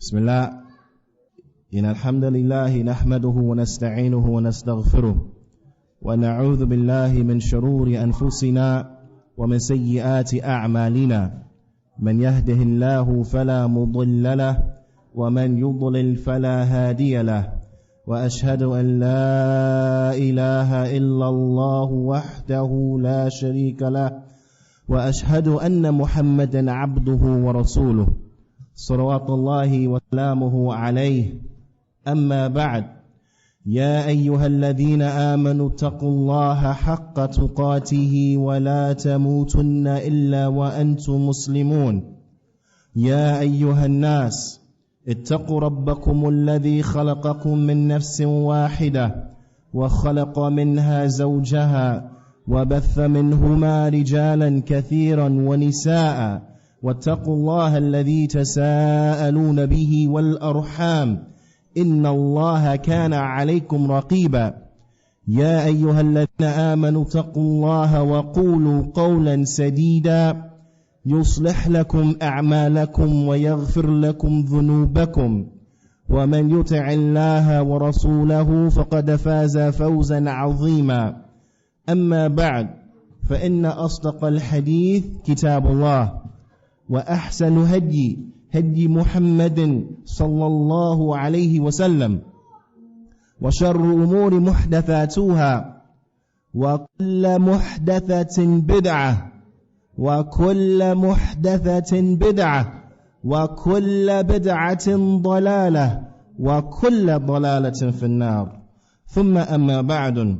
بسم الله إن الحمد لله نحمده ونستعينه ونستغفره ونعوذ بالله من شرور أنفسنا ومن سيئات أعمالنا من يهده الله فلا مضل له ومن يضلل فلا هادي له وأشهد أن لا إله إلا الله وحده لا شريك له وأشهد أن محمدا عبده ورسوله صلوات الله وسلامه عليه أما بعد يا أيها الذين آمنوا اتقوا الله حق تقاته ولا تموتن إلا وأنتم مسلمون يا أيها الناس اتقوا ربكم الذي خلقكم من نفس واحدة وخلق منها زوجها وبث منهما رجالا كثيرا ونساء واتقوا الله الذي تساءلون به والأرحام إن الله كان عليكم رقيبا يا أيها الذين آمنوا اتقوا الله وقولوا قولا سديدا يصلح لكم أعمالكم ويغفر لكم ذنوبكم ومن يطع الله ورسوله فقد فاز فوزا عظيما أما بعد فإن أصدق الحديث كتاب الله وأحسن هدي محمد صلى الله عليه وسلم وشر الأمور محدثاتها وكل محدثة بدعة وكل محدثة بدعة وكل بدعة ضلالة وكل ضلالة في النار ثم أما بعد.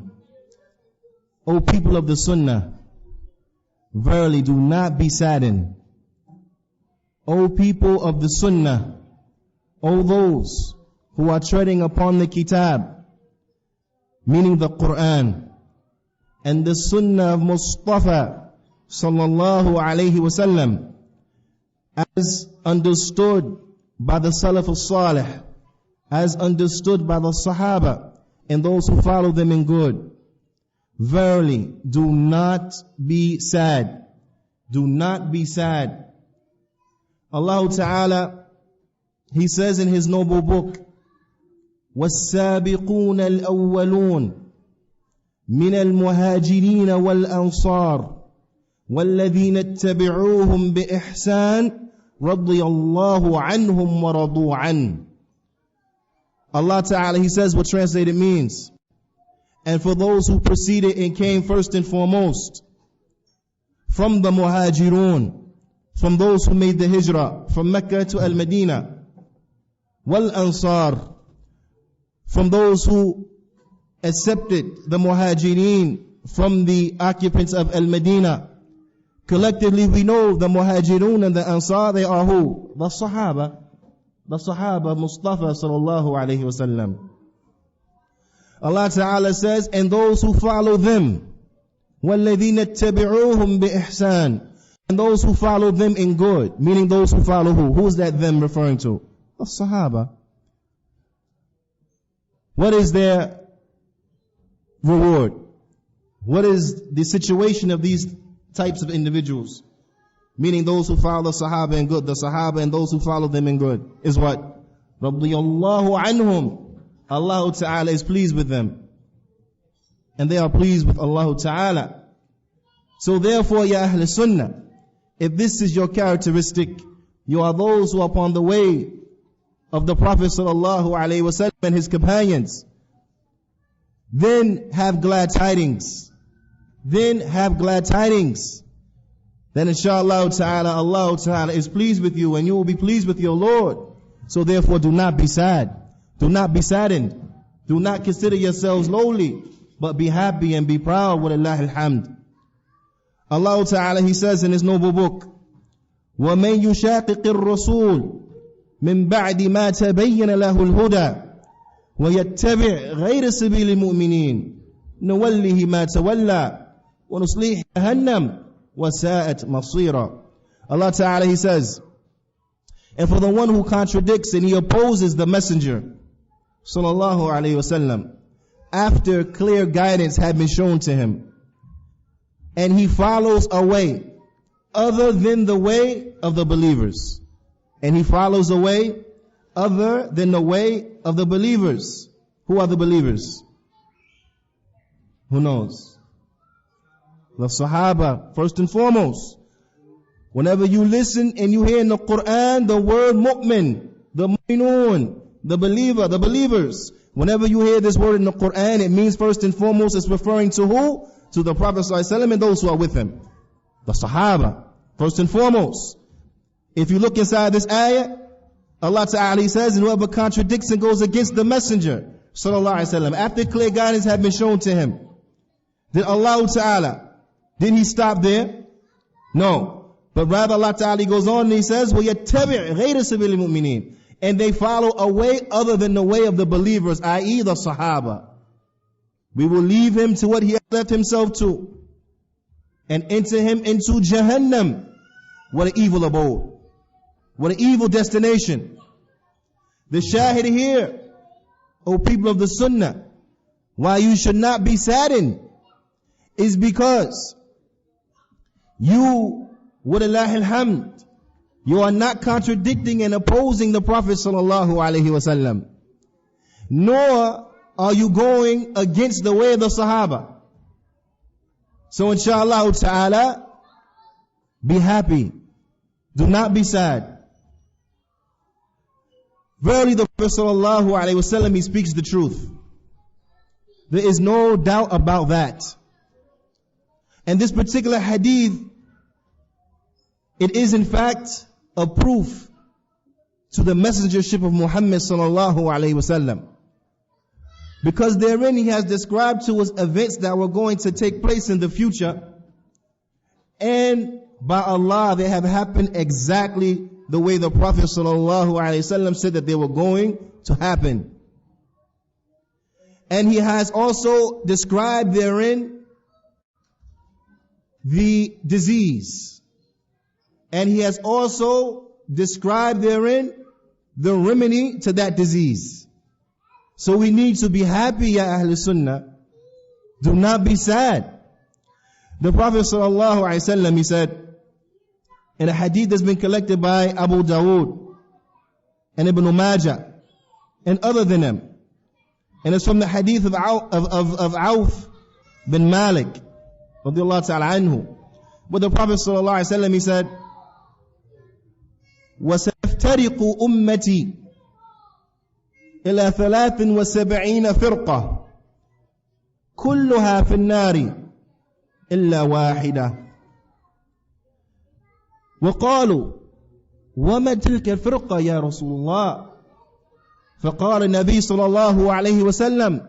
O people of the Sunnah, verily do not be saddened. O people of the Sunnah, O those who are treading upon the Kitab, meaning the Qur'an, and the Sunnah of Mustafa sallallahu alayhi wasallam, as understood by the Salaf al-Salih, as understood by the Sahaba, and those who follow them in good. Verily, do not be sad. Do not be sad. Allah Ta'ala, He says in His noble book, وَالسَّابِقُونَ الْأَوَّلُونَ مِنَ الْمُهَاجِرِينَ وَالْأَنصَارِ وَالَّذِينَ اتَّبِعُوهُمْ بِإِحْسَانٍ رَضِيَ اللَّهُ عَنْهُمْ وَرَضُوا عَنْهُ. Allah Ta'ala, He says what translated means. And for those who preceded and came first and foremost from the muhajirun, from those who made the hijrah from Mecca to Al-Madinah, wal ansar, from those who accepted the muhajirin from the occupants of Al-Madinah. Collectively we know the muhajirun and the ansar, they are who? The Sahaba Mustafa sallallahu alayhi wasallam. Allah Ta'ala says, and those who follow them, وَالَّذِينَ اتَّبِعُوهُمْ بِإِحْسَانٍ, and those who follow them in good, meaning those who follow who? Who is that them referring to? The Sahaba. What is their reward? What is the situation of these types of individuals? Meaning those who follow the Sahaba in good, the Sahaba and those who follow them in good, is what? رَضِيَ اللَّهُ عَنْهُمْ. Allah Ta'ala is pleased with them. And they are pleased with Allah Ta'ala. So therefore, Ya Ahlus Sunnah, if this is your characteristic, you are those who are upon the way of the Prophet Sallallahu Alaihi Wasallam and his companions, then have glad tidings. Then have glad tidings. Then inshallah Ta'ala, Allah Ta'ala is pleased with you and you will be pleased with your Lord. So therefore do not be sad. Do not be saddened. Do not consider yourselves lowly, but be happy and be proud. Walillahi alhamd. Allah Ta'ala, He says in His noble book, وَمَن يُشَاقِقِ الرَّسُولِ مِن بَعْدِ مَا تَبَيَّنَ لَهُ الْهُدَى وَيَتَّبِعْ غَيْرَ سَبِيلِ الْمُؤْمِنِينَ نُوَلِّهِ مَا تَوَلَّى وَنُصْلِيهِ جَهَنَّمَ وَسَاءَتْ مَصِيرًا. Allah Ta'ala, He says, and for the one who contradicts and he opposes the messenger sallallahu alayhi wasallam after clear guidance had been shown to him, and he follows a way other than the way of the believers, and he follows a way other than the way of the believers. Who are the believers? Who knows? The Sahaba, first and foremost. Whenever you listen and you hear in the Qur'an the word mu'min, the mu'minun, the believer, the believers, whenever you hear this word in the Qur'an, it means first and foremost it's referring to who? To the Prophet ﷺ and those who are with him. The Sahaba, first and foremost. If you look inside this ayah, Allah Ta'ala says, and whoever contradicts and goes against the Messenger, Sallallahu Alaihi Wasallam, after clear guidance had been shown to him, did Allah Ta'ala, did he stop there? No. But rather Allah Ta'ala goes on and he says, وَيَتَّبِعْ غَيْرَ سَبِيلِ الْمُؤْمِنِينَ, and they follow a way other than the way of the believers, i.e. the Sahaba. We will leave him to what he has left himself to, and enter him into Jahannam. What an evil abode. What an evil destination. The shahid here, O people of the Sunnah, why you should not be saddened is because you, walillahi alhamd, you are not contradicting and opposing the Prophet sallallahu alaihi wasallam, nor are you going against the way of the Sahaba. So inshallah ta'ala, be happy. Do not be sad. Verily the Prophet sallallahu alaihi wasallam, he speaks the truth. There is no doubt about that. And this particular hadith, it is in fact a proof to the messengership of Muhammad sallallahu alaihi wasallam. Because therein he has described to us events that were going to take place in the future. And by Allah, they have happened exactly the way the Prophet ﷺ said that they were going to happen. And he has also described therein the disease. And he has also described therein the remedy to that disease. So we need to be happy, ya Ahlus Sunnah. Do not be sad. The Prophet ﷺ, he said, in a hadith that's been collected by Abu Dawood and Ibn Majah and other than them, and it's from the hadith of Auf bin Malik radiyallahu ta'ala anhu, where the Prophet sallallahu alaihi wasallam, he said, وَسَتَفْتَرِقُ أُمَّتِي إِلَى 73 فِرْقَةٍ كُلُّهَا فِي النَّارِ إِلَّا وَاحِدَةً. وقالوا وما تلك الفرقة يا رسول الله؟ فقال النبي صلى الله عليه وسلم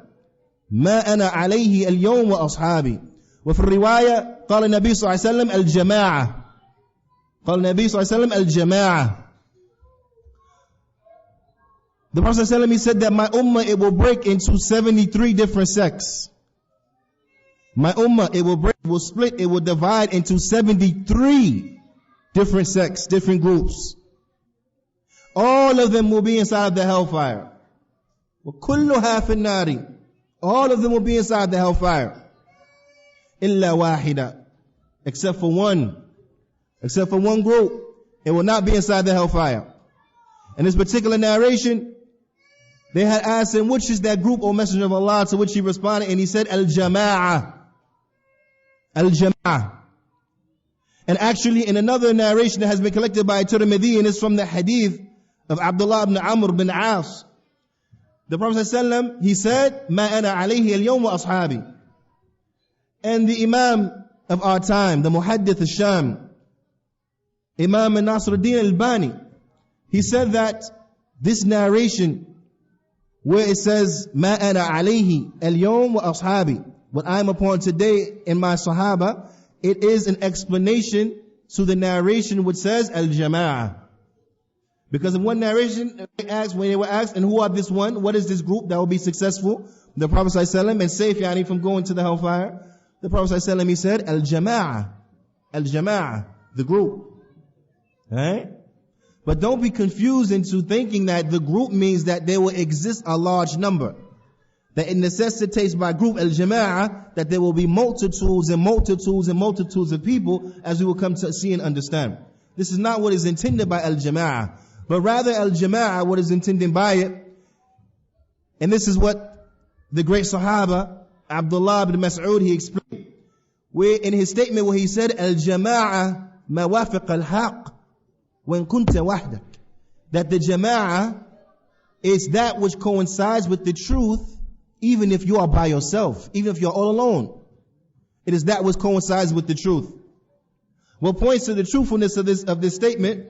ما أنا عليه اليوم وأصحابي. وفي الرواية قال النبي صلى الله عليه وسلم الجماعة. قال النبي صلى الله عليه وسلم الجماعة. The Prophet صلى الله عليه وسلم, he said that my ummah, it will break into 73 different sects. My ummah, it will break, it will split, it will divide into 73 different sects, different groups. All of them will be inside the hellfire. وَكُلُّهَا فِي النَّارِ. All of them will be inside the hellfire. إِلَّا وَاحِدًا. Except for one. Except for one group. It will not be inside the hellfire. In this particular narration, they had asked him, which is that group, O Messenger of Allah? To which he responded, and he said, Al-Jama'ah. Al-Jama'ah. And actually, in another narration that has been collected by Tirmidhi, and it's from the hadith of Abdullah ibn Amr bin As, the Prophet ﷺ, he said, "Ma ana alayhi al-yawm wa ashabi." And the Imam of our time, the Muhaddith al-Sham, Imam Nasruddin al-Albani, he said that this narration, where it says, "Ma ana alayhi al-yawm wa ashabi," what I am upon today in my Sahaba, it is an explanation to the narration which says al-jama'ah. Because in one narration, when they were asked, and who are this one? What is this group that will be successful? The Prophet ﷺ, and safe from going to the hellfire. The Prophet ﷺ, he said, al-jama'ah. Al-jama'ah, the group. Right? But don't be confused into thinking that the group means that there will exist a large number. That it necessitates by group al-jama'ah that there will be multitudes and multitudes and multitudes of people, as we will come to see and understand. This is not what is intended by al-jama'ah. But rather al-jama'ah, what is intended by it, and this is what the great Sahaba, Abdullah ibn Mas'ud, he explained, where in his statement where he said, al-jama'ah ma wafiq al-haq when kunta wahdak. That the jama'ah is that which coincides with the truth, even if you are by yourself, even if you're all alone. It is that which coincides with the truth. What points to the truthfulness of this statement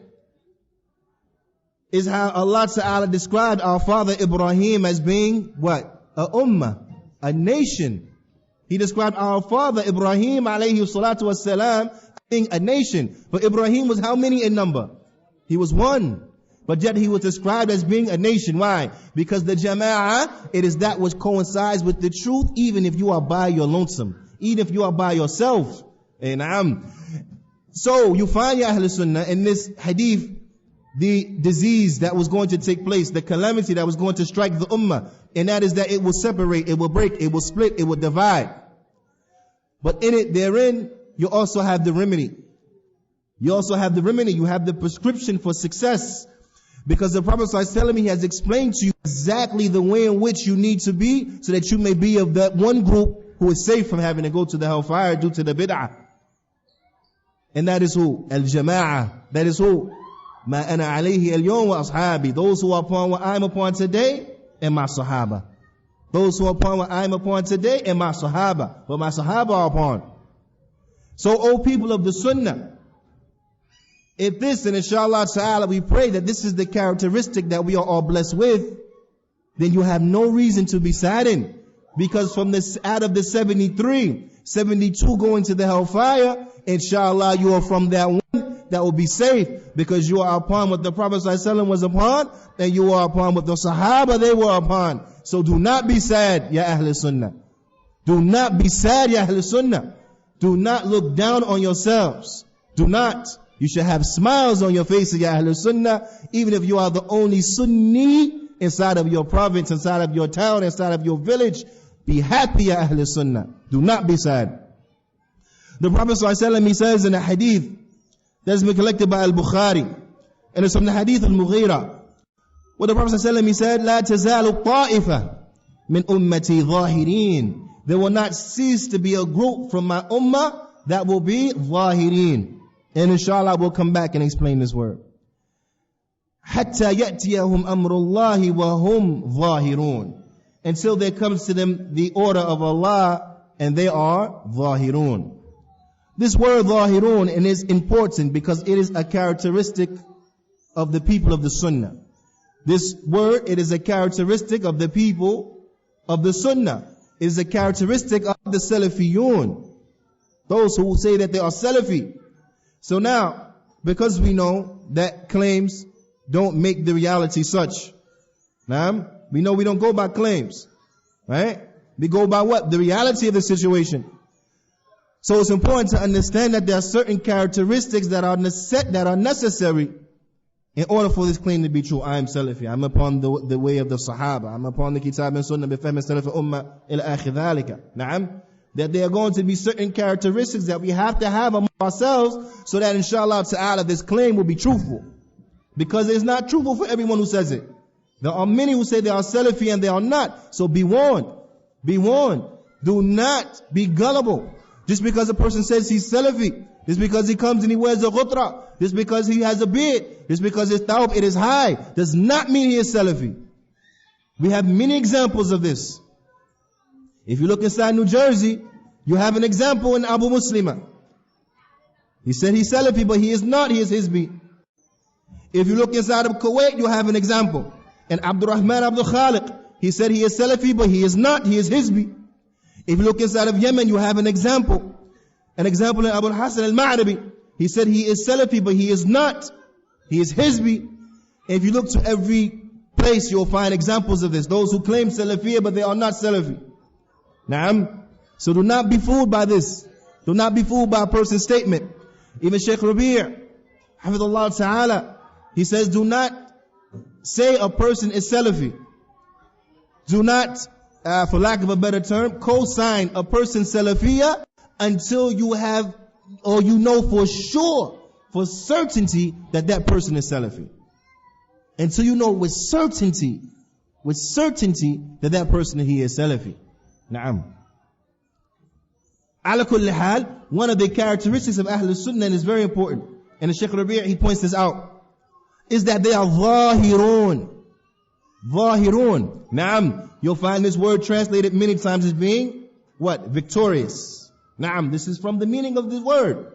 is how Allah Ta'ala described our father Ibrahim as being what? A ummah, a nation. He described our father Ibrahim alayhi salatu wassalam being a nation. But Ibrahim was how many in number? He was one. But yet he was described as being a nation. Why? Because the jama'ah, it is that which coincides with the truth, even if you are by your lonesome, even if you are by yourself. And so you find, ya Ahlus Sunnah, in this hadith, the disease that was going to take place, the calamity that was going to strike the ummah, and that is that it will separate, it will break, it will split, it will divide. But in it, therein, you also have the remedy. You also have the remedy. You have the prescription for success. Because the Prophet ﷺ, he has explained to you exactly the way in which you need to be, so that you may be of that one group who is safe from having to go to the hellfire due to the bid'ah. And that is who? Al-jama'ah. That is who? Ma ana alayhi al-yawm wa ashabi. Those who are upon what I am upon today, and my sahaba. Those who are upon what I am upon today, and my sahaba. What my sahaba are upon. So, O people of the Sunnah, if this, and inshallah ta'ala, we pray that this is the characteristic that we are all blessed with, then you have no reason to be saddened. Because from this, out of the 73, 72 going to the hellfire, inshallah you are from that one that will be safe. Because you are upon what the Prophet ﷺ was upon, and you are upon what the Sahaba they were upon. So do not be sad, ya Ahlus Sunnah. Do not be sad, ya Ahlus Sunnah. Do not look down on yourselves. Do not. You should have smiles on your faces, ya Ahlus Sunnah, even if you are the only Sunni inside of your province, inside of your town, inside of your village. Be happy, ya Ahlus Sunnah. Do not be sad. The Prophet ﷺ, he says in a hadith that's been collected by Al-Bukhari, and it's from the hadith Al-Mughira, where the Prophet ﷺ, he said, لا تزال الطائفة من أمتي ظاهرين. There will not cease to be a group from my ummah that will be ظاهرين. And inshallah we'll come back and explain this word. حَتَّى يَأْتِيَهُمْ أَمْرُ اللَّهِ وَهُمْ ظَاهِرُونَ. Until there comes to them the order of Allah, and they are ظاهرون. This word ظاهرون, and is important because it is a characteristic of the people of the Sunnah. This word, it is a characteristic of the people of the Sunnah. It is a characteristic of the Salafiyun. Those who say that they are Salafi. So now, because we know that claims don't make the reality such. Now, we know we don't go by claims. Right? We go by what? The reality of the situation. So it's important to understand that there are certain characteristics that are necessary in order for this claim to be true. I am Salafi. I'm upon the way of the Sahaba. I'm upon the Kitab and Sunnah بفهم السلف الأمة إلى آخر ذلك. نعم. That there are going to be certain characteristics that we have to have among ourselves, so that inshallah ta'ala this claim will be truthful. Because it's not truthful for everyone who says it. There are many who say they are Salafi and they are not. So be warned. Be warned. Do not be gullible. Just because a person says he's Salafi, just because he comes and he wears a ghutra, just because he has a beard, just because his thawb it is high, does not mean he is Salafi. We have many examples of this. If you look inside New Jersey, you have an example in Abu Muslima. He said he's Salafi, but he is not, he is Hizbi. If you look inside of Kuwait, you have an example. And Abdurrahman Abdul Khaliq, he said he is Salafi, but he is not, he is Hizbi. If you look inside of Yemen, you have an example. An example in Abu Hassan al-Ma'rabi. He said he is Salafi, but he is not, he is Hizbi. And if you look to every place, you'll find examples of this. Those who claim Salafiyah, but they are not Salafi. Naam. So do not be fooled by this. Do not be fooled by a person's statement. Even Shaykh Rabi', Hafidhullah Ta'ala, he says, do not say a person is Salafi. Do not, for lack of a better term, co-sign a person Salafiyah until you have, or you know for sure, for certainty, that that person is Salafi. until you know with certainty that that person he is Salafi. Na'am. Ala kulli hal, one of the characteristics of Ahlus Sunnah, and is very important, and the Shaykh Rabi' he points this out, is that they are zahirun. Zahirun. Na'am. You'll find this word translated many times as being what? Victorious. Na'am. This is from the meaning of this word.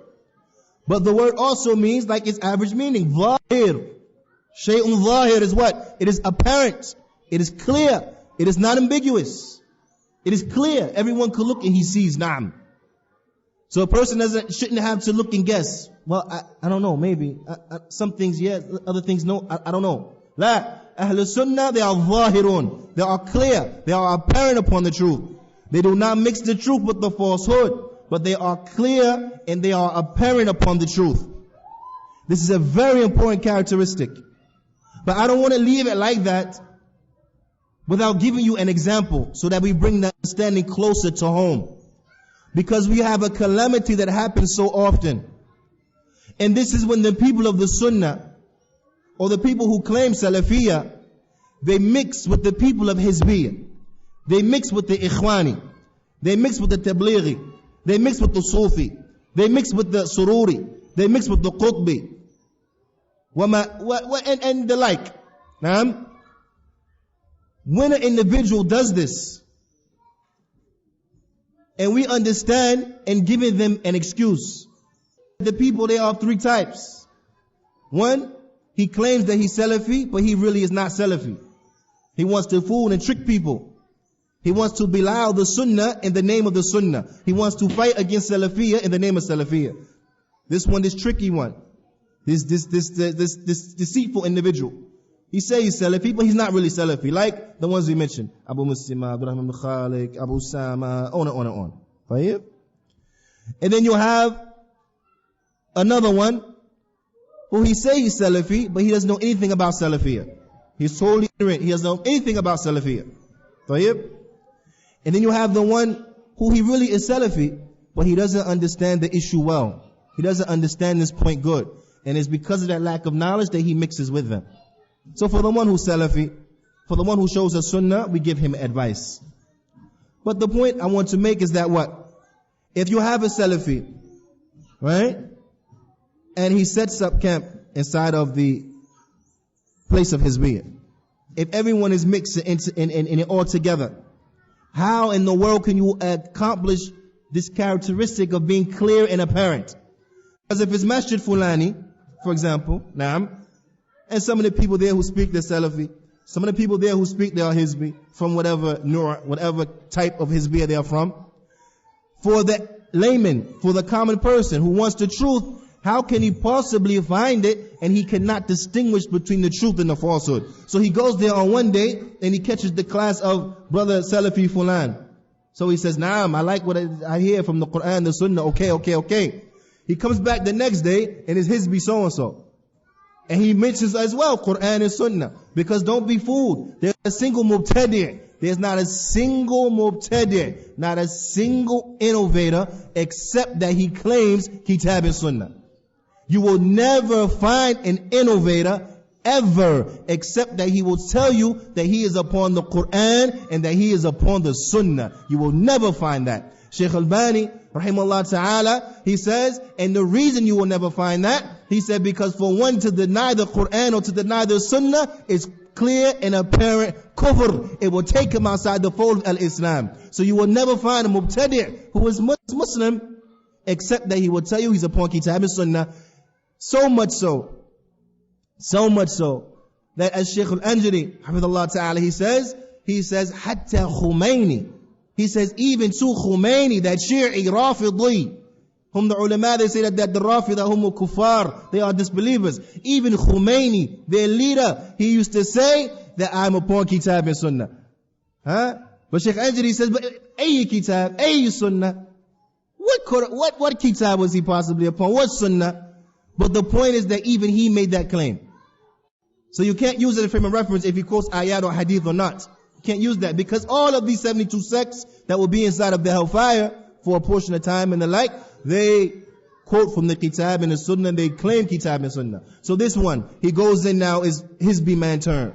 But the word also means like its average meaning. Zahir. Shay'un zahir is what? It is apparent. It is clear. It is not ambiguous. It is clear. Everyone can look and he sees. Na'am. So a person shouldn't have to look and guess. Well, I don't know, maybe. Some things yes, other things no, I don't know. La. Ahlus Sunnah, they are zahirun. They are clear. They are apparent upon the truth. They do not mix the truth with the falsehood, but they are clear and they are apparent upon the truth. This is a very important characteristic. But I don't want to leave it like that without giving you an example so that we bring the understanding closer to home. Because we have a calamity that happens so often. And this is when the people of the Sunnah, or the people who claim Salafiyah, they mix with the people of Hizbiyah. They mix with the Ikhwani. They mix with the Tablighi. They mix with the Sufi. They mix with the Sururi. They mix with the Qutbi. And the like. Now, when an individual does this, and we understand and giving them an excuse, the people, they are three types. One, he claims that he's Salafi, but he really is not Salafi. He wants to fool and trick people. He wants to belie the Sunnah in the name of the Sunnah. He wants to fight against Salafiyah in the name of Salafiyah. This one, this tricky one. This deceitful individual. He says he's Salafi, but he's not really Salafi. Like the ones we mentioned. Abu Muslima, Abdul Rahman Khalik, Abu Sama, on and on and on. Right? And then you have another one who he says he's Salafi, but he doesn't know anything about Salafiyah. He's totally ignorant. He doesn't know anything about Salafiyah. Tayyib? And then you have the one who he really is Salafi, but he doesn't understand the issue well. He doesn't understand this point good. And it's because of that lack of knowledge that he mixes with them. So for the one who's Salafi, for the one who shows us Sunnah, we give him advice. But the point I want to make is that what? If you have a Salafi, right? And he sets up camp inside of the place of Hizbiyah. If everyone is mixed in it all together, how in the world can you accomplish this characteristic of being clear and apparent? Because if it's Masjid Fulani, for example, and some of the people there who speak they're Salafi, some of the people there who speak they are Hizbi, from whatever type of Hizbiyah they are from, for the layman, for the common person who wants the truth, how can he possibly find it and he cannot distinguish between the truth and the falsehood? So he goes there on one day and he catches the class of brother Salafi Fulan. So he says, Naam, I like what I hear from the Qur'an, the Sunnah, okay. He comes back the next day and it's Hizbi so-and-so. And he mentions as well Qur'an and Sunnah. Because don't be fooled. There's a single mubtadi'. There's not a single mubtadi', not a single innovator except that he claims Kitab and Sunnah. You will never find an innovator ever except that he will tell you that he is upon the Qur'an and that he is upon the Sunnah. You will never find that. Shaykh Albani, rahimahullah ta'ala, he says, and the reason you will never find that, he said, because for one to deny the Qur'an or to deny the Sunnah is clear and apparent kufr. It will take him outside the fold of al-Islam. So you will never find a mubtadi' who is Muslim except that he will tell you he's upon Kitab and Sunnah. So much so that as Shaykh al-Anjari, hafidhullah ta'ala, he says, hatta Khomeini, he says, even to Khomeini, that Shi'i Rafidi, whom the ulama, they say that the Rafida, hum kuffar, they are disbelievers. Even Khomeini, their leader, he used to say that I'm upon Kitab and Sunnah. But Shaykh Anjari says, but ay Kitab, ay Sunnah. What Kitab was he possibly upon? What Sunnah? But the point is that even he made that claim. So you can't use it as a frame of reference if he quotes ayat or hadith or not. You can't use that because all of these 72 sects that will be inside of the hellfire for a portion of time and the like, they quote from the Kitab and the Sunnah, and they claim Kitab and Sunnah. So this one, he goes in now, is Hizbi man turn.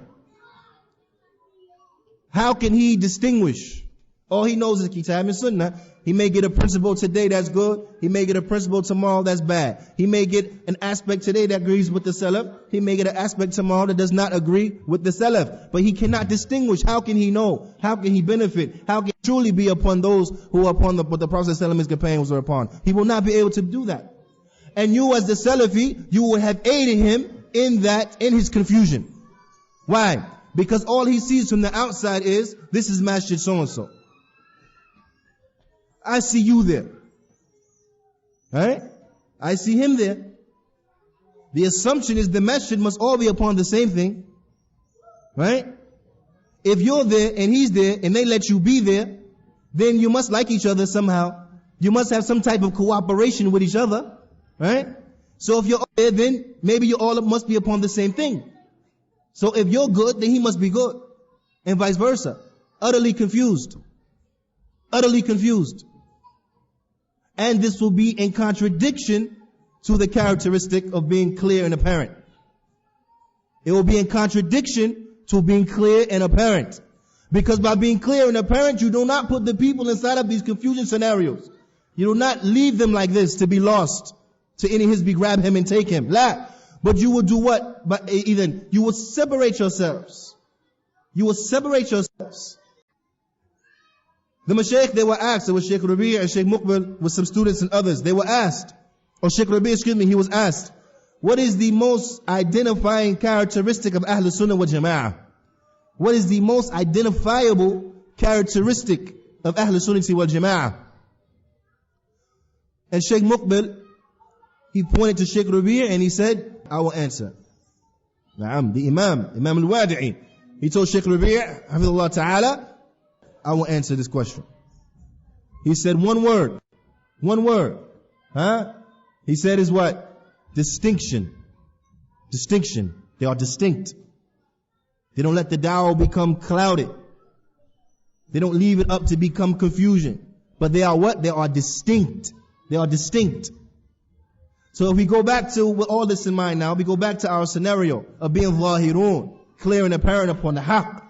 How can he distinguish? All he knows is Kitab and Sunnah. He may get a principle today that's good. He may get a principle tomorrow that's bad. He may get an aspect today that agrees with the Salaf. He may get an aspect tomorrow that does not agree with the Salaf. But he cannot distinguish. How can he know? How can he benefit? How can he truly be upon those who are upon what the Prophet ﷺ and his companions were upon? He will not be able to do that. And you as the Salafi, you would have aided him in his confusion. Why? Because all he sees from the outside is, this is Masjid so-and-so. I see you there. Alright? I see him there. The assumption is the masjid must all be upon the same thing. Right? If you're there and he's there and they let you be there, then you must like each other somehow. You must have some type of cooperation with each other. Right? So if you're all there, then maybe you all must be upon the same thing. So if you're good, then he must be good. And vice versa. Utterly confused. Utterly confused. And this will be in contradiction to the characteristic of being clear and apparent. It will be in contradiction to being clear and apparent. Because by being clear and apparent, you do not put the people inside of these confusion scenarios. You do not leave them like this to be lost. To any hizbi grab him and take him. La. But you will do what? But even you will separate yourselves. You will separate yourselves. The Mashaykh, they were asked, it was Shaykh Rabi' and Shaykh Muqbil with some students and others. They were asked, or Shaykh Rabi', he was asked, what is the most identifying characteristic of Ahlus Sunnah wal Jama'ah? What is the most identifiable characteristic of Ahlus Sunnah wal Jama'ah? And Shaykh Muqbil, he pointed to Shaykh Rabi' and he said, I will answer. Na'am, the Imam al-Wadi'i. He told Shaykh Rabi', Hafidhullah Ta'ala, I will answer this question. He said one word. One word. He said is what? Distinction. Distinction. They are distinct. They don't let the dawah become clouded. They don't leave it up to become confusion. But they are what? They are distinct. They are distinct. So if we go back to, with all this in mind now, we go back to our scenario of being zahirun, clear and apparent upon the haqq.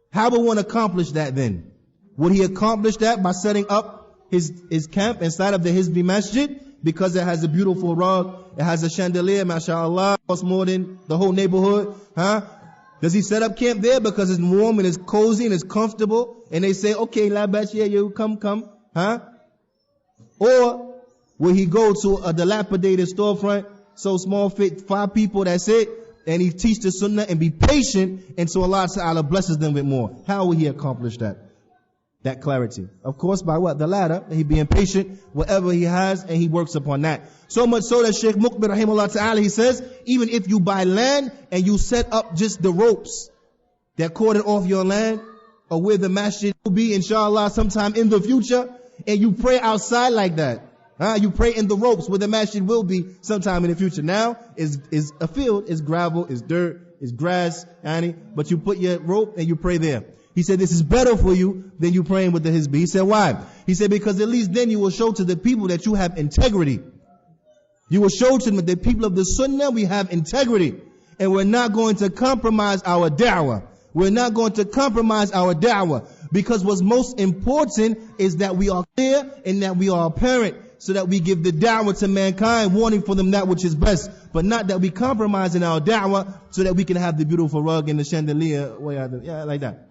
How would one accomplish that then? Would he accomplish that by setting up his camp inside of the Hizbi Masjid? Because it has a beautiful rug, it has a chandelier, mashallah, costs more than the whole neighborhood. Does he set up camp there because it's warm and it's cozy and it's comfortable? And they say, okay, la bash, yeah, you come. Or will he go to a dilapidated storefront, so small, fit 5 people, that's it, and he teach the Sunnah and be patient until Allah Ta'ala blesses them with more? How will he accomplish that? That clarity. Of course, by what? The latter. He being patient, whatever he has, and he works upon that. So much so that Shaykh Muqbil rahimahullah ta'ala, he says, even if you buy land and you set up just the ropes that cordon off your land, or where the masjid will be, inshallah, sometime in the future, and you pray outside like that. You pray in the ropes where the masjid will be sometime in the future. Now is a field, is gravel, is dirt, is grass, but you put your rope and you pray there. He said this is better for you than you praying with the hizbi. He said why? He said because at least then you will show to the people that you have integrity. You will show to them that the people of the Sunnah, we have integrity. And we're not going to compromise our da'wah. We're not going to compromise our da'wah. Because what's most important is that we are clear and that we are apparent, so that we give the da'wah to mankind, warning for them that which is best. But not that we compromise in our da'wah so that we can have the beautiful rug and the chandelier. Yeah, like that.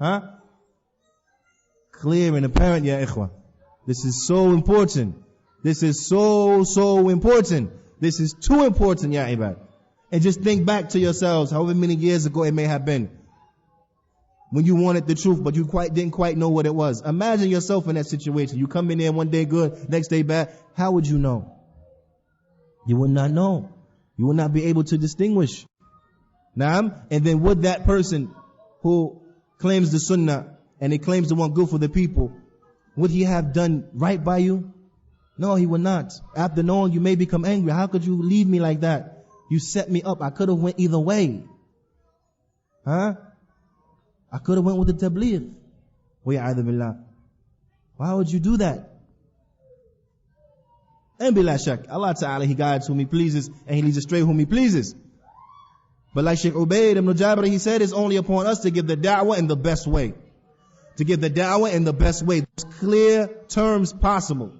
Clear and apparent, ya ikhwah. This is so important. This is so important. This is too important, ya ibad. And just think back to yourselves, however many years ago it may have been, when you wanted the truth, but you didn't quite know what it was. Imagine yourself in that situation. You come in there one day good, next day bad. How would you know? You would not know. You would not be able to distinguish. Naam? And then would that person who claims the Sunnah and he claims to want good for the people, would he have done right by you? No, he would not. After knowing, you may become angry. How could you leave me like that? You set me up. I could have went either way. I could have went with the tabligh. Why would you do that? And bila shak, Allah Ta'ala, He guides whom He pleases, and He leads astray whom He pleases. But like Shaykh Ubayd ibn Jabir, he said, it's only upon us to give the da'wah in the best way. To give the da'wah in the best way. Most clear terms possible.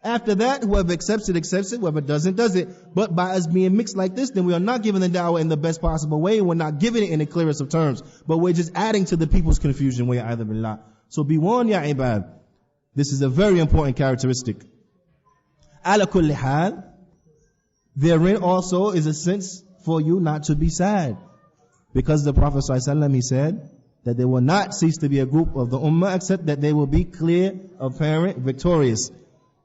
After that, whoever accepts it, accepts it. Whoever doesn't, does it. But by us being mixed like this, then we are not giving the da'wah in the best possible way. We're not giving it in the clearest of terms. But we're just adding to the people's confusion. So be warned, ya ibad. This is a very important characteristic. Ala kulli hal, therein also is a sense for you not to be sad. Because the Prophet ﷺ, he said that there will not cease to be a group of the ummah except that they will be clear, apparent, victorious.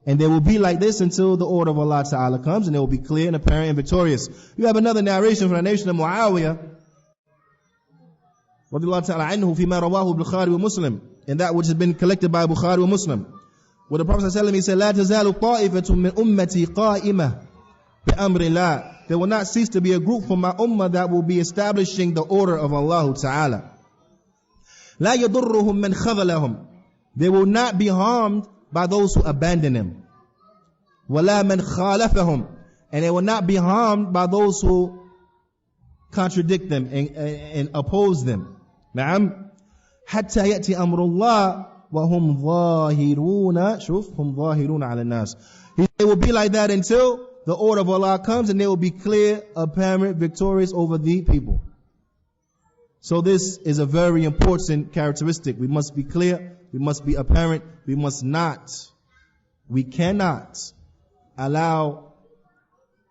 And they will be like this until the order of Allah Ta'ala comes, and they will be clear and apparent and victorious. You have another narration from the nation of Muawiyah, radiyallahu ta'ala anhu, fima rawahu Bukhari wa Muslim, and that which has been collected by Bukhari wa Muslim. Where the Prophet ﷺ, he said, لا تزال طائفة من أمتي قائمة بأمر الله. There will not cease to be a group from my ummah that will be establishing the order of Allah Ta'ala. لا يضرهم من خذلهم. They will not be harmed by those who abandon Him. ولا من خالفهم. And they will not be harmed by those who contradict them and oppose them. نعم. حتى يأتي أمر الله وهم ظاهرون. شوف هم ظاهرون على الناس. They will be like that until the order of Allah comes, and they will be clear, apparent, victorious over the people. So this is a very important characteristic. We must be clear, we must be apparent, we cannot allow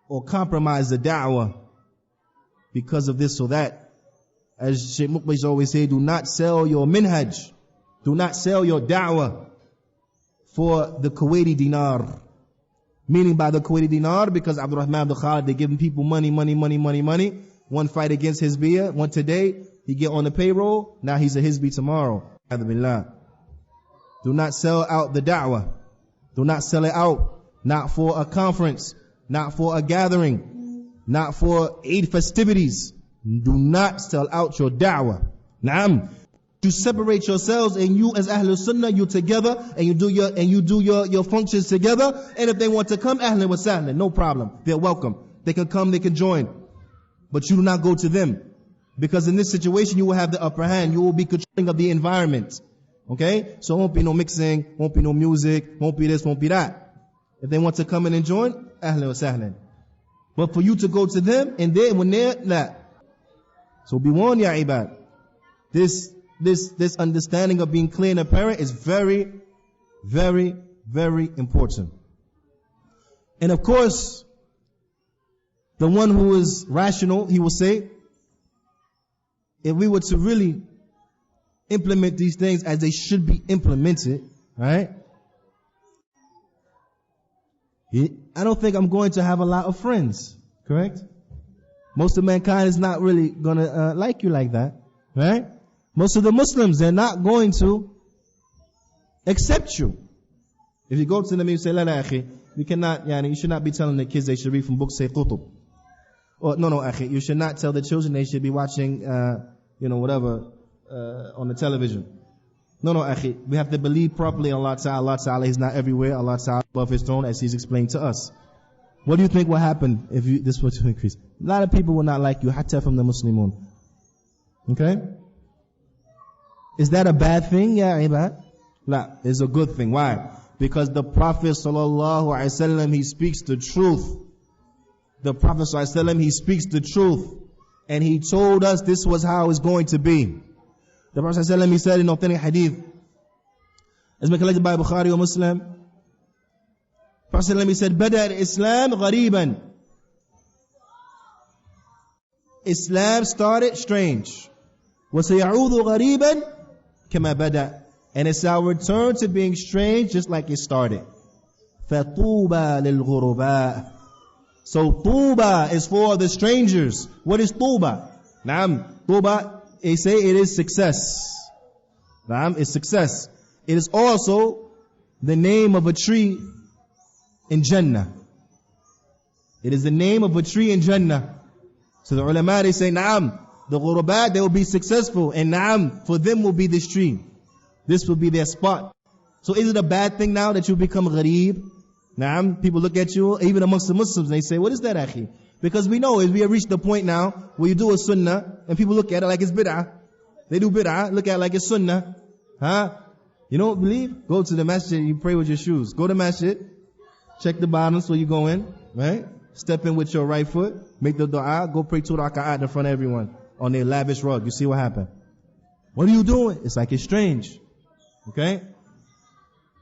or compromise the da'wah because of this or that. As Shaykh Muqbish always say, do not sell your minhaj, do not sell your da'wah for the Kuwaiti dinar. Meaning by the Kuwaiti dinar, because Abdul Rahman Abdul Khalid, they're giving people money. One fight against Hizbiyah, one today, he get on the payroll, now he's a Hizbi tomorrow. Do not sell out the da'wah. Do not sell it out. Not for a conference, not for a gathering, not for Eid festivities. Do not sell out your da'wah. Naam. You separate yourselves, and you as Ahlus Sunnah, you together, and you do your functions together. And if they want to come, ahlan wa sahlan, no problem. They're welcome. They can come, they can join. But you do not go to them. Because in this situation, you will have the upper hand. You will be controlling of the environment. Okay? So won't be no mixing, won't be no music, won't be this, won't be that. If they want to come in and join, ahlan wa sahlan. But for you to go to them, and they, when they're not. So be warned, ya ibad. This understanding of being clear and apparent is very, very, very important. And of course, the one who is rational, he will say, if we were to really implement these things as they should be implemented, right? I don't think I'm going to have a lot of friends, correct? Most of mankind is not really going to like you like that, right? Most of the Muslims, they're not going to accept you. If you go to them and you say, la akhi, you cannot, you should not be telling the kids they should read from books, say qutub. Or, no, akhi, you should not tell the children they should be watching, whatever, on the television. No, akhi, we have to believe properly in Allah Ta'ala. Allah Ta'ala is not everywhere. Allah Ta'ala above His throne, as He's explained to us. What do you think will happen if this were to increase? A lot of people will not like you, hatta from the Muslimun. Okay? Is that a bad thing? Ya ibad? No, it's a good thing. Why? Because the Prophet ﷺ, he speaks the truth. The Prophet ﷺ, he speaks the truth. And he told us this was how it's going to be. The Prophet ﷺ, he said in authentic hadith, as been collected by Bukhari or Muslim, the Prophet ﷺ, he said, Bada al-Islam ghariban. Islam started strange. وَسَيَعُوذُ غَرِيبًا كَمَا بَدَأَ. And it shall return to being strange just like it started. فَطُوبَى لِلْغُرُبَاءِ. So Tuba is for the strangers. What is Tuba? Naam. Tuba, they say it is success. Naam, it's success. It is also the name of a tree in Jannah. It is the name of a tree in Jannah. So the ulama, they say, Naam, the ghurabat, they will be successful. And Naam, for them will be this tree. This will be their spot. So is it a bad thing now that you become ghareeb? Naam, people look at you, even amongst the Muslims, and they say, what is that, akhi? Because we know, we have reached the point now where you do a sunnah, and people look at it like it's bid'ah. They do bid'ah, look at it like it's sunnah. You don't believe? Go to the masjid, you pray with your shoes. Go to masjid, check the bottoms where you go in, right? Step in with your right foot, make the dua, go pray 2 raka'at in front of everyone on their lavish rug. You see what happened? What are you doing? It's like it's strange. Okay?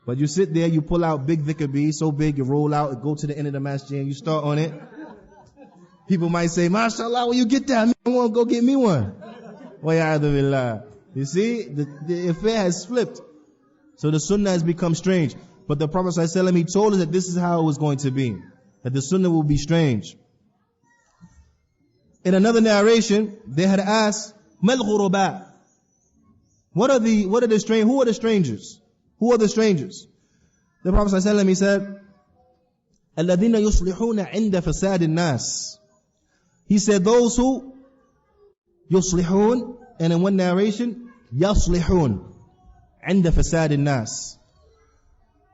But you sit there, you pull out big dhikr, so big, you roll out, go to the end of the masjid, and you start on it. People might say, MashaAllah, where you get that? I want to go get me one. You see, the affair has flipped. So the sunnah has become strange. But the Prophet ﷺ, he told us that this is how it was going to be. That the sunnah will be strange. In another narration, they had asked, Mal ghuraba? Who are the strangers? Who are the strangers? The Prophet ﷺ, he said, الَّذِينَ يُصْلِحُونَ عِنْدَ فَسَادِ النَّاسِ. He said, those who yuslihun, and in one narration, yaslihun, عِنْدَ فَسَادِ النَّاسِ.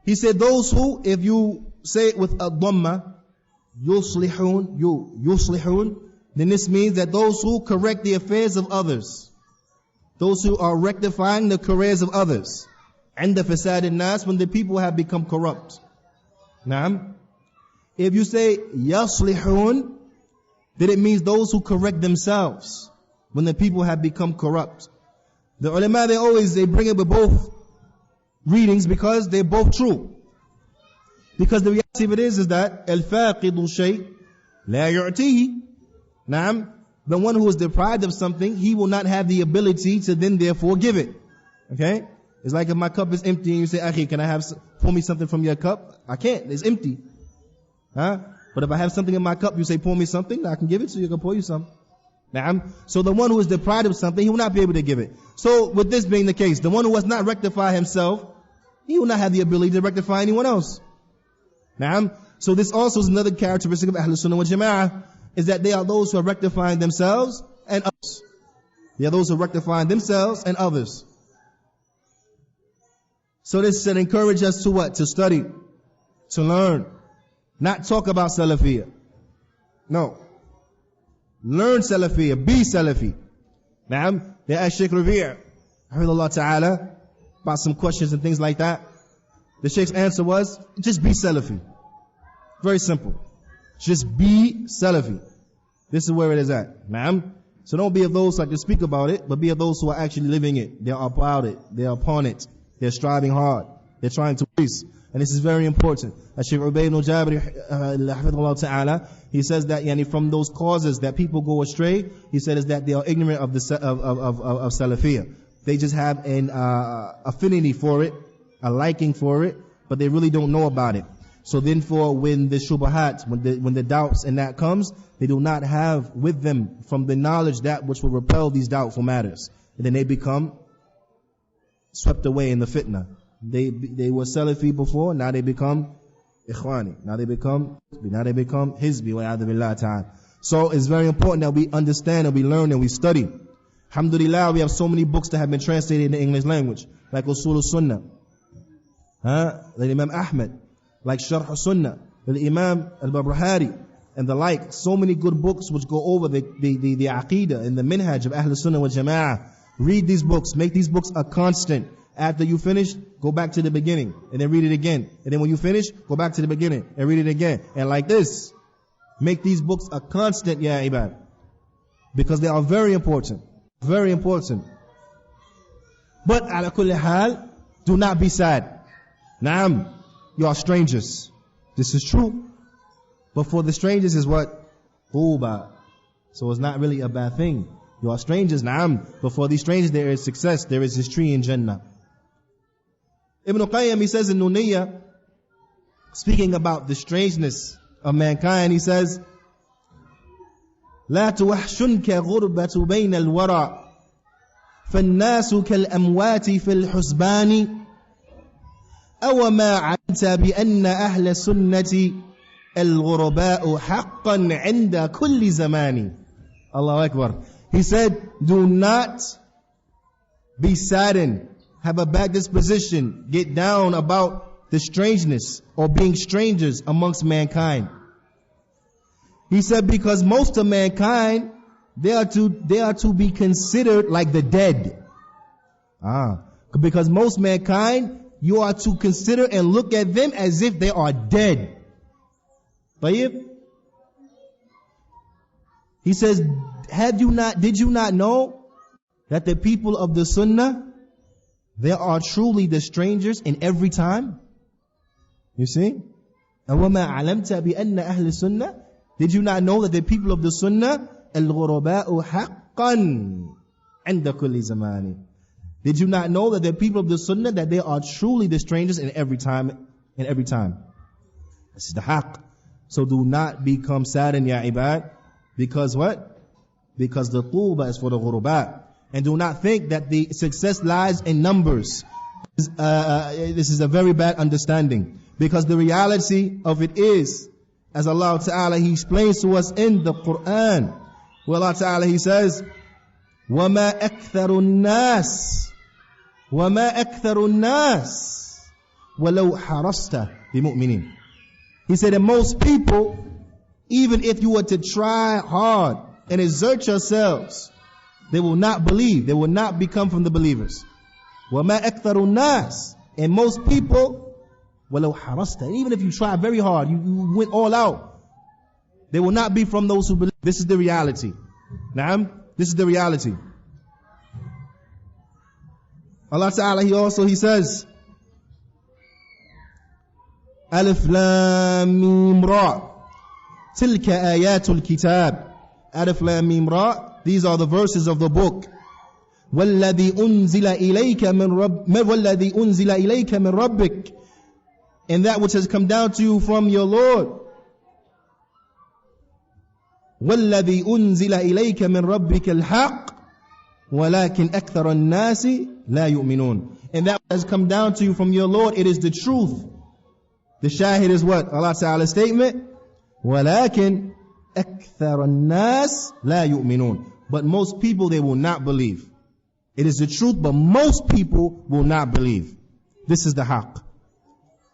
He said, those who, if you say it with a dhamma, yuslihun, then this means that those who correct the affairs of others, those who are rectifying the careers of others, عِنْدَ فَسَادِ النَّاسِ, when the people have become corrupt. Naam. If you say yaslihun, then it means those who correct themselves when the people have become corrupt. The ulama, they bring it with both readings because they're both true. Because the reality of it is that al-faqidu shay la yu'tihi. Naam, the one who is deprived of something, he will not have the ability to then therefore give it. Okay? It's like if my cup is empty and you say, Akhi, can I pour me something from your cup? I can't, it's empty. But if I have something in my cup, you say, pour me something, I can give it to you, I can pour you some. So the one who is deprived of something, he will not be able to give it. So with this being the case, the one who has not rectified himself, he will not have the ability to rectify anyone else. So this also is another characteristic of Ahlus Sunnah wal Jama'ah, is that they are those who are rectifying themselves and others. They are those who are rectifying themselves and others. So this should encourage us to what? To study, to learn. Not talk about Salafiyah. No. Learn Salafiyah. Be Salafi. Naam. They asked Shaykh Rabi', Hafidhullah Ta'ala, about some questions and things like that. The Shaykh's answer was, just be Salafi. Very simple. Just be Salafi. This is where it is at. Naam. So don't be of those who like to speak about it, but be of those who are actually living it. They are about it. They are upon it. They're striving hard. They're trying to please. And this is very important. Shaykh Ubayd ibn Jabir, Hafidhullah Ta'ala, he says that from those causes that people go astray, he said is that they are ignorant of Salafiyah. They just have an affinity for it, a liking for it, but they really don't know about it. So then when the shubahat, when the doubts and that comes, they do not have with them from the knowledge that which will repel these doubtful matters. And then they become swept away in the fitna. They were Salafi before, now they become Ikhwani. Now they become Hizbi wa ya'adhu billah ta'ala. So it's very important that we understand and we learn and we study. Alhamdulillah, we have so many books that have been translated in the English language, like Usul Sunnah, like Imam Ahmed, like Sharh Sunnah, the Imam Al-Babrahari, and the like. So many good books which go over the Aqeedah and the Minhaj of Ahlus Sunnah wal Jama'ah. Read these books, make these books a constant. After you finish, go back to the beginning, and then read it again. And then when you finish, go back to the beginning, and read it again. And like this, make these books a constant, ya ibad. Because they are very important. Very important. But, ala kulli hal, do not be sad. Naam, you are strangers. This is true. But for the strangers is what? Quba. So it's not really a bad thing. You are strangers, naam. But for these strangers there is success. There is this tree in Jannah. Ibn Qayyim, he says in Nuniyya, speaking about the strangeness of mankind, he says, لا توحشنك غربة بين الورى فالناس كالأموات في الحسبان أو ما علمت بأن أهل السنة الغرباء حقا عند كل زمان. Allahu Akbar. He said, do not be saddened, have a bad disposition, get down about the strangeness or being strangers amongst mankind? He said, because most of mankind, they are to be considered like the dead. Because most mankind, you are to consider and look at them as if they are dead. طيب? He says, did you not know that the people of the Sunnah, they are truly the strangers in every time? You see? وَمَا عَلَمْتَ بِأَنَّ أَهْلِ السُّنَّةِ, did you not know that the people of the Sunnah, الْغُرَبَاءُ حَقًّا عِنْدَ كُلِّ زَمَانٍ, did you not know that the people of the Sunnah, that they are truly the strangers in every time, This is the haqq. So do not become saddened, ya ibad, because what? Because the tuba is for the ghuraba. And do not think that the success lies in numbers. This is a very bad understanding. Because the reality of it is, as Allah Ta'ala, He explains to us in the Qur'an, where Allah Ta'ala, He says, وَمَا أَكْثَرُ النَّاسِ وَلَوْ حَرَصْتَ بِمُؤْمِنِينَ. He said that most people, even if you were to try hard and exert yourselves, they will not believe. They will not become from the believers. وَمَا أَكْثَرُ النَّاسِ. And most people, وَلَوْ حَرَصْتَ, even if you try very hard, you went all out, they will not be from those who believe. This is the reality. Naam, this is the reality. Allah Ta'ala, He says, Alif Lam Mim Ra, Tilka Ayatul Kitab. Alif Lam Mim Ra, these are the verses of the book. وَالَّذِي أُنزِلَ إِلَيْكَ مِنْ رَبِّكَ, and that which has come down to you from your Lord. وَالَّذِي أُنزِلَ إِلَيْكَ مِنْ رَبِّكَ الْحَقِّ وَلَكِنْ أَكْثَرَ النَّاسِ لَا يُؤْمِنُونَ. And that has come down to you from your Lord, it is the truth. The shahid is what? Allah Ta'ala's statement, وَلَكِنْ أَكْثَرَ النَّاسِ لَا يُؤْمِنُونَ. But most people, they will not believe. It is the truth, but most people will not believe. This is the haqq.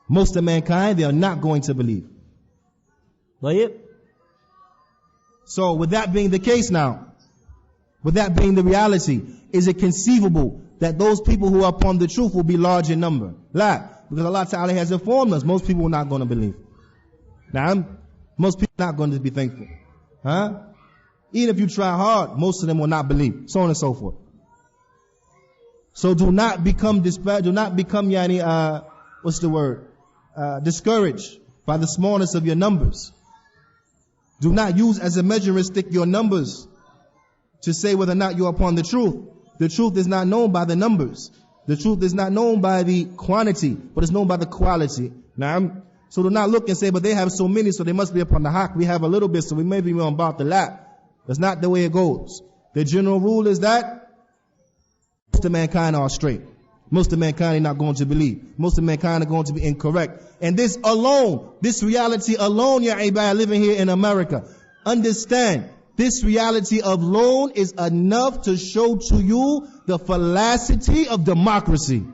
Most of mankind, they are not going to believe. So with that being the case now, with that being the reality, is it conceivable that those people who are upon the truth will be large in number? La. Because Allah Ta'ala has informed us, most people are not going to believe. Now, most people are not going to be thankful. Even if you try hard, most of them will not believe. So on and so forth. So do not become discouraged by the smallness of your numbers. Do not use as a measuring stick your numbers to say whether or not you are upon the truth. The truth is not known by the numbers. The truth is not known by the quantity, but it's known by the quality. Now, so do not look and say, but they have so many, so they must be upon the haqq. We have a little bit, so we may be on about the lap. That's not the way it goes. The general rule is that most of mankind are straight. Most of mankind are not going to believe. Most of mankind are going to be incorrect. And this alone, this reality alone, ya ibad, living here in America, understand, this reality alone is enough to show to you the fallacy of democracy.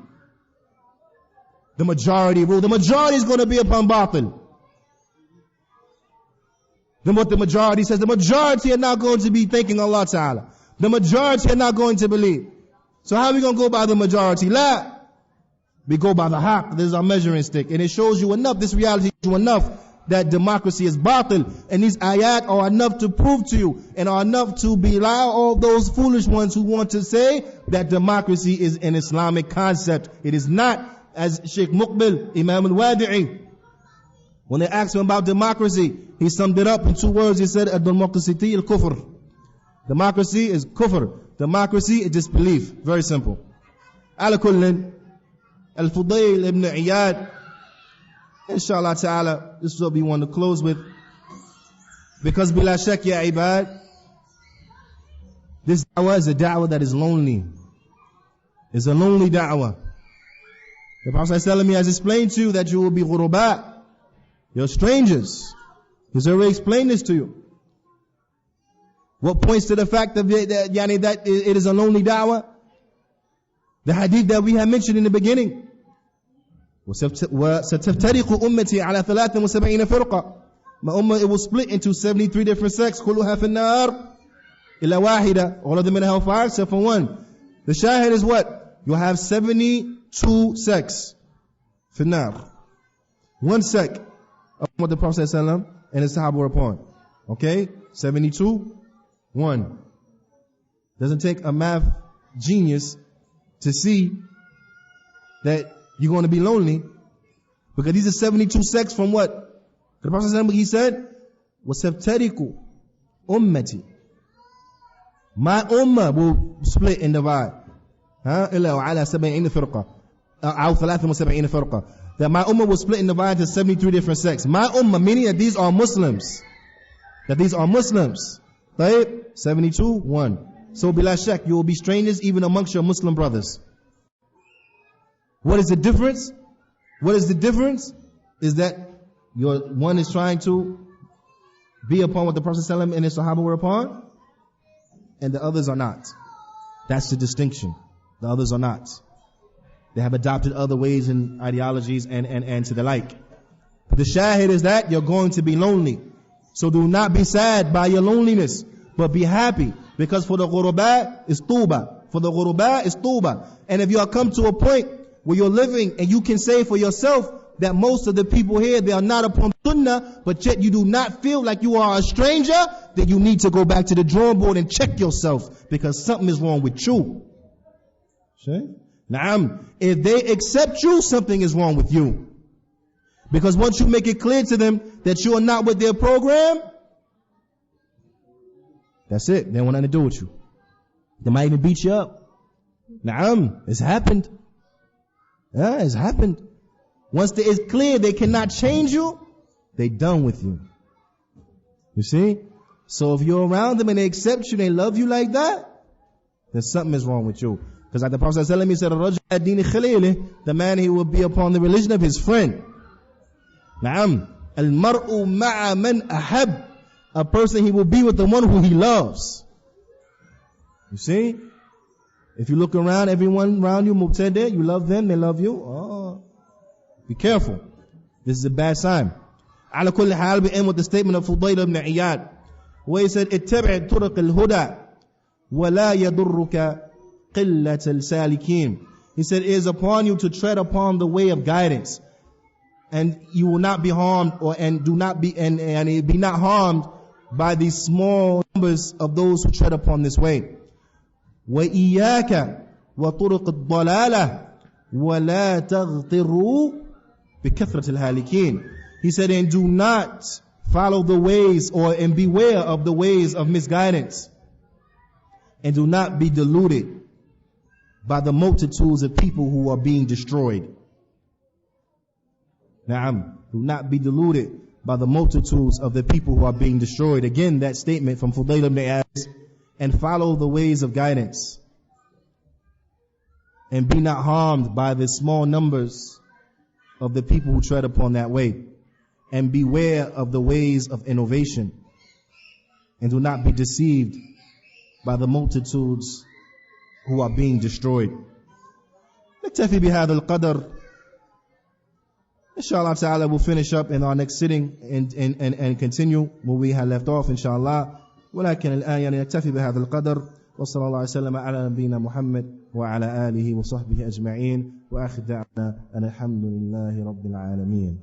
The majority rule. The majority is going to be upon batil. Then what the majority says, the majority are not going to be thanking Allah Ta'ala. The majority are not going to believe. So how are we going to go by the majority? La. We go by the haqq. This is our measuring stick. And it shows you enough, this reality shows you enough that democracy is batil. And these ayat are enough to prove to you and are enough to belie all those foolish ones who want to say that democracy is an Islamic concept. It is not. As Sheikh Muqbil, Imam al-Wadi'i, when they asked him about democracy, he summed it up in 2 words. He said, "Ad-democracy al-kufr." Democracy is kufr. Democracy is disbelief. Very simple. Ala kullin, Al-Fudayl ibn Iyad, inshallah ta'ala, this is what we want to close with. Because bila shak ya ibad, this da'wah is a da'wah that is lonely. It's a lonely da'wah. The Prophet ﷺ has explained to you that you will be ghuraba. You're strangers. He's already explained this to you. What points to the fact that it is a lonely da'wah? The hadith that we have mentioned in the beginning. وستفترق أمتي على 73 فرقة. My ummah, it will split into 73 different sects. كلها في النار إلا واحدة. All of them in the hellfire except for one. The shahid is what? You have 72 sects. في النار. One sect of what the Prophet ﷺ and his Sahaba were upon. Okay? 72, 1. Doesn't take a math genius to see that you're going to be lonely, because these are 72 sects from what? The Prophet ﷺ, he said, وَسَبْتَرِكُ أُمَّتِي. My ummah will split and divide. إِلَّا وَعَلَى 70 فرقة. أو 73 فرقة. That my ummah will split and divide into 73 different sects. My ummah, meaning that these are Muslims. That these are Muslims. Right? 72, 1. So bila shak, you will be strangers even amongst your Muslim brothers. What is the difference? What is the difference? Is that your one is trying to be upon what the Prophet ﷺ and his Sahaba were upon, and the others are not. That's the distinction. The others are not. They have adopted other ways and ideologies and to the like. But the shahid is that you're going to be lonely. So do not be sad by your loneliness, but be happy. Because for the ghuraba is tuba. For the ghuraba is tuba. And if you are come to a point where you're living and you can say for yourself that most of the people here, they are not upon sunnah, but yet you do not feel like you are a stranger, then you need to go back to the drawing board and check yourself, because something is wrong with you. See? Naam. If they accept you, something is wrong with you. Because once you make it clear to them that you are not with their program, that's it. They want nothing to do with you. They might even beat you up. Naam. It's happened. Yeah, it's happened. Once it's clear they cannot change you, they done with you. You see? So if you're around them and they accept you, they love you like that, then something is wrong with you. Because like the Prophet ﷺ said, "Rajul ad-din khalili," the man, he will be upon the religion of his friend. Naam. Al-mar'u ma'a man ahab. A person, he will be with the one who he loves. You see? If you look around, everyone around you, mubtadi', you love them, they love you. Oh, be careful. This is a bad sign. Ala kulli hal, we end with the statement of Fudayl ibn Iyad, where he said, "Ittabi' turuq al-huda, wa la yadurruka qillat al-salikin." He said, it is upon you to tread upon the way of guidance, and you will not be harmed, and be not harmed by these small numbers of those who tread upon this way. وَإِيَّاكَ وَطُرُقِ الضَّلَالَةِ وَلَا تَغْتِرُوا بِكَثْرَةِ الْهَالِكِينَ. He said, and do not follow the ways, and beware of the ways of misguidance, and do not be deluded by the multitudes of people who are being destroyed. Na'am. Do not be deluded by the multitudes of the people who are being destroyed. Again, that statement from Fudayl ibn Iyad. And follow the ways of guidance, and be not harmed by the small numbers of the people who tread upon that way, and beware of the ways of innovation, and do not be deceived by the multitudes who are being destroyed. نكتفي بهذا القدر. Inshallah ta'ala, we'll finish up in our next sitting and continue where we had left off, inshallah. ولكن الآن نكتفي بهذا القدر. وصلى الله وسلم على نبينا محمد وعلى آله وصحبه أجمعين. وآخر دعوانا أن الحمد لله رب العالمين.